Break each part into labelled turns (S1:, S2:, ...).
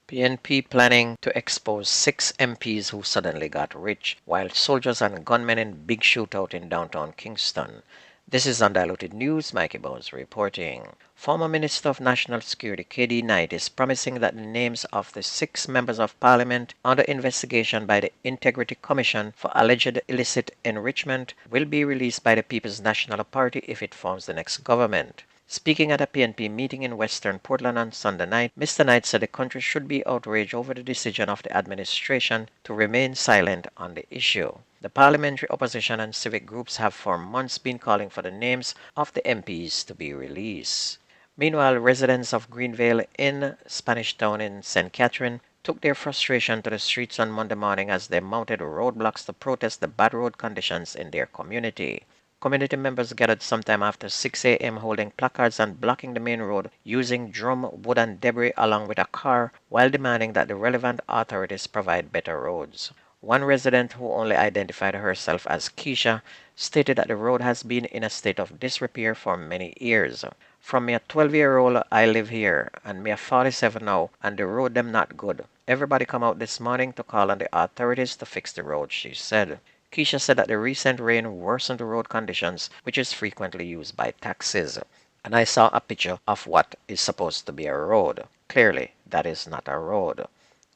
S1: PNP planning to expose 6 MPs who suddenly got rich, while soldiers and gunmen in big shootout in downtown Kingston. This is Undiluted News. Mikey Bones reporting. Former Minister of National Security KD Knight is promising that the names of the 6 members of Parliament under investigation by the Integrity Commission for alleged illicit enrichment will be released by the People's National Party if it forms the next government. Speaking at a PNP meeting in Western Portland on Sunday night, Mr. Knight said the country should be outraged over the decision of the administration to remain silent on the issue. The parliamentary opposition and civic groups have for months been calling for the names of the MPs to be released. Meanwhile, residents of Greenvale in Spanish Town in St. Catherine took their frustration to the streets on Monday morning as they mounted roadblocks to protest the bad road conditions in their community. Community members gathered sometime after 6 a.m. holding placards and blocking the main road using drum, wood, and debris along with a car while demanding that the relevant authorities provide better roads. One resident, who only identified herself as Keisha, stated that the road has been in a state of disrepair for many years. From me a 12-year-old, I live here, and me a 47 now, and the road them not good. Everybody come out this morning to call on the authorities to fix the road, she said. Keisha said that the recent rain worsened the road conditions, which is frequently used by taxis. And I saw a picture of what is supposed to be a road. Clearly, that is not a road.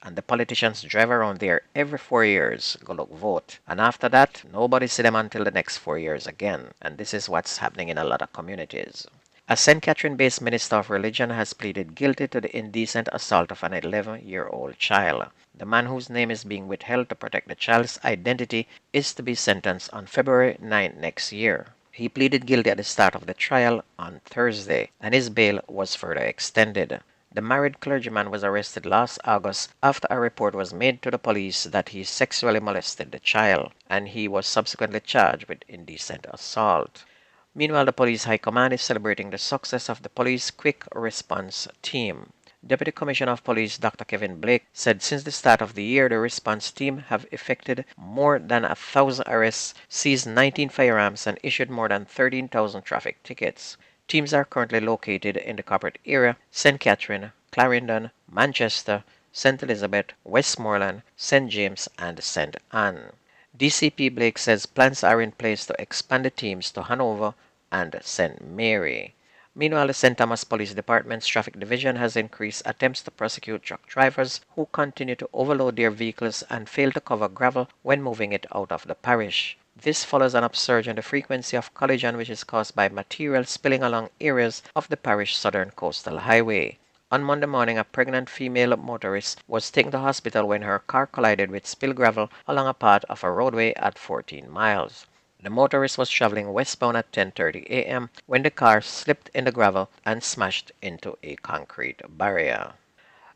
S1: And the politicians drive around there every 4 years, go look vote. And after that, nobody see them until the next 4 years again. And this is what's happening in a lot of communities. A St. Catherine-based minister of religion has pleaded guilty to the indecent assault of an 11-year-old child. The man, whose name is being withheld to protect the child's identity, is to be sentenced on February 9 next year. He pleaded guilty at the start of the trial on Thursday, and his bail was further extended. The married clergyman was arrested last August after a report was made to the police that he sexually molested the child, and he was subsequently charged with indecent assault. Meanwhile, the police high command is celebrating the success of the police quick response team. Deputy Commissioner of Police Dr. Kevin Blake said since the start of the year, the response team have effected more than 1,000 arrests, seized 19 firearms, and issued more than 13,000 traffic tickets. Teams are currently located in the corporate area, St. Catherine, Clarendon, Manchester, St. Elizabeth, Westmoreland, St. James, and St. Anne. DCP Blake says plans are in place to expand the teams to Hanover and St. Mary. Meanwhile, the St. Thomas Police Department's Traffic Division has increased attempts to prosecute truck drivers who continue to overload their vehicles and fail to cover gravel when moving it out of the parish. This follows an upsurge in the frequency of collision which is caused by material spilling along areas of the parish southern coastal highway. On Monday morning, a pregnant female motorist was taken to hospital when her car collided with spilled gravel along a part of a roadway at 14 miles. The motorist was traveling westbound at 10:30 a.m. when the car slipped in the gravel and smashed into a concrete barrier.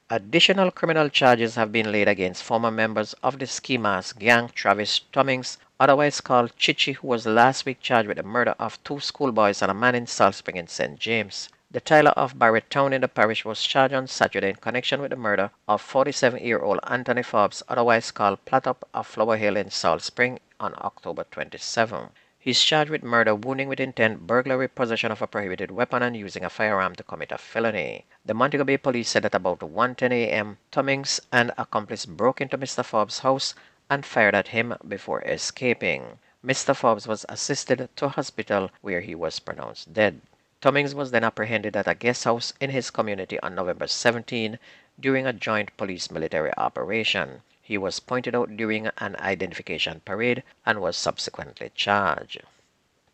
S1: Additional criminal charges have been laid against former members of the ski mask gang Travis Tummings, otherwise called Chichi, who was last week charged with the murder of 2 schoolboys and a man in Salt Spring in St. James. The Tyler of Barrett Town in the parish was charged on Saturday in connection with the murder of 47-year-old Anthony Forbes, otherwise called Plattop of Flower Hill in Salt Spring, on October 27. He is charged with murder, wounding with intent, burglary, possession of a prohibited weapon, and using a firearm to commit a felony. The Montego Bay police said that about 1:10 a.m., Tummings and accomplice broke into Mr. Forbes' house and fired at him before escaping. Mr. Forbes was assisted to hospital where he was pronounced dead. Tummings was then apprehended at a guest house in his community on November 17 during a joint police-military operation. He was pointed out during an identification parade and was subsequently charged.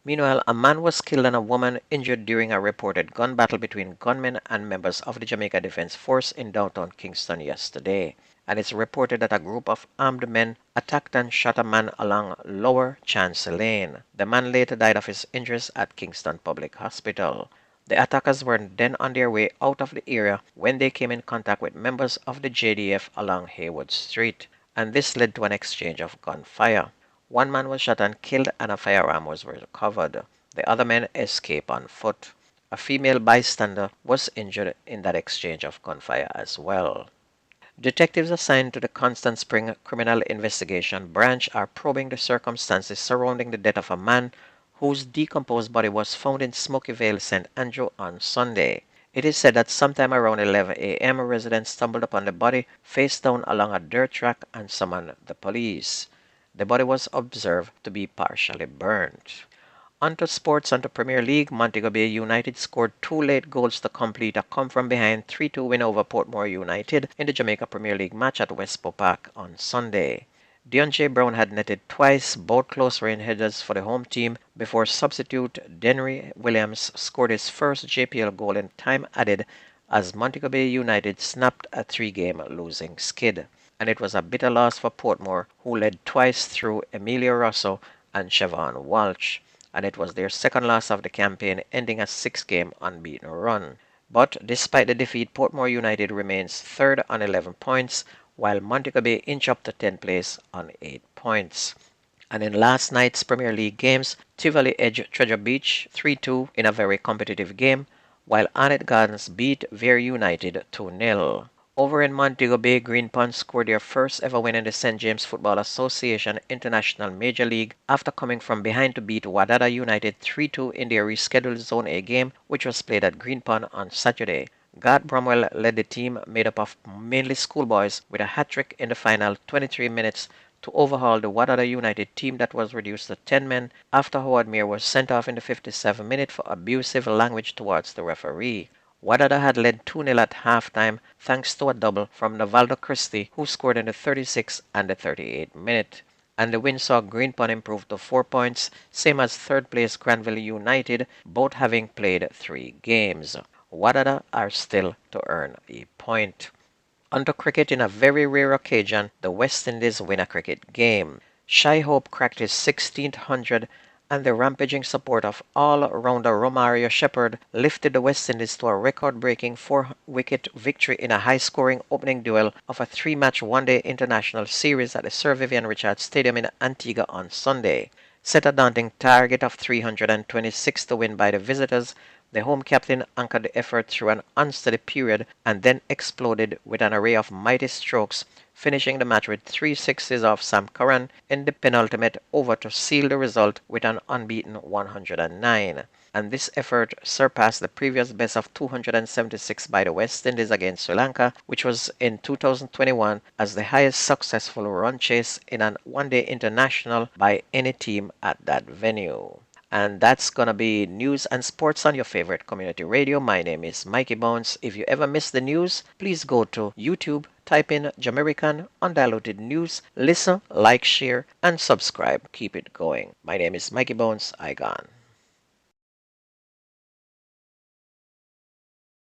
S1: Meanwhile, a man was killed and a woman injured during a reported gun battle between gunmen and members of the Jamaica Defense Force in downtown Kingston yesterday, and it's reported that a group of armed men attacked and shot a man along Lower Chance Lane. The man later died of his injuries at Kingston Public Hospital. The attackers were then on their way out of the area when they came in contact with members of the JDF along Haywood Street, and this led to an exchange of gunfire. One man was shot and killed and a firearm was recovered. The other men escaped on foot. A female bystander was injured in that exchange of gunfire as well. Detectives assigned to the Constant Spring Criminal Investigation Branch are probing the circumstances surrounding the death of a man whose decomposed body was found in Smoky Vale, St. Andrew on Sunday. It is said that sometime around 11 a.m. residents stumbled upon the body face down along a dirt track and summoned the police. The body was observed to be partially burnt. Onto sports and the Premier League, Montego Bay United scored two late goals to complete a come-from-behind 3-2 win over Portmore United in the Jamaica Premier League match at Westpo Park on Sunday. Deontay Brown had netted twice, both close-range headers for the home team, before substitute Denry Williams scored his first JPL goal in time added as Montego Bay United snapped a three-game losing skid. And it was a bitter loss for Portmore, who led twice through Emilio Rosso and Siobhan Walsh, and it was their second loss of the campaign, ending a six-game unbeaten run. But despite the defeat, Portmore United remains third on 11 points, while Montego Bay inch up to 10th place on 8 points. And in last night's Premier League games, Tivoli edged Treasure Beach 3-2 in a very competitive game, while Arnett Gardens beat Vere United 2-0. Over in Montego Bay, Green Pond scored their first ever win in the St. James Football Association International Major League after coming from behind to beat Wadada United 3-2 in their rescheduled Zone A game, which was played at Green Pond on Saturday. Garth Bromwell led the team, made up of mainly schoolboys, with a hat-trick in the final 23 minutes to overhaul the Wadada United team that was reduced to 10 men after Howard Meir was sent off in the 57th minute for abusive language towards the referee. Wadada had led 2-0 at halftime thanks to a double from Navaldo Christie, who scored in the 36th and the 38th minute. And the win saw Greenpond improve to 4 points, same as third place Granville United, both having played 3 games. Wadada are still to earn a point. Onto cricket, in a very rare occasion, the West Indies win a cricket game. Shai Hope cracked his 16th hundred, and the rampaging support of all-rounder Romario Shepherd lifted the West Indies to a record-breaking 4-wicket victory in a high-scoring opening duel of a 3-match one-day international series at the Sir Vivian Richards Stadium in Antigua on Sunday. Set a daunting target of 326 to win by the visitors, the home captain anchored the effort through an unsteady period and then exploded with an array of mighty strokes, finishing the match with 3 sixes off Sam Curran in the penultimate over to seal the result with an unbeaten 109. And this effort surpassed the previous best of 276 by the West Indies against Sri Lanka, which was in 2021 as the highest successful run chase in an one-day international by any team at that venue. And that's gonna be news and sports on your favorite community radio. My name is Mikey Bones. If you ever miss the news, please go to YouTube, type in Jamaican Undiluted News, listen, like, share, and subscribe. Keep it going. My name is Mikey Bones. I gone.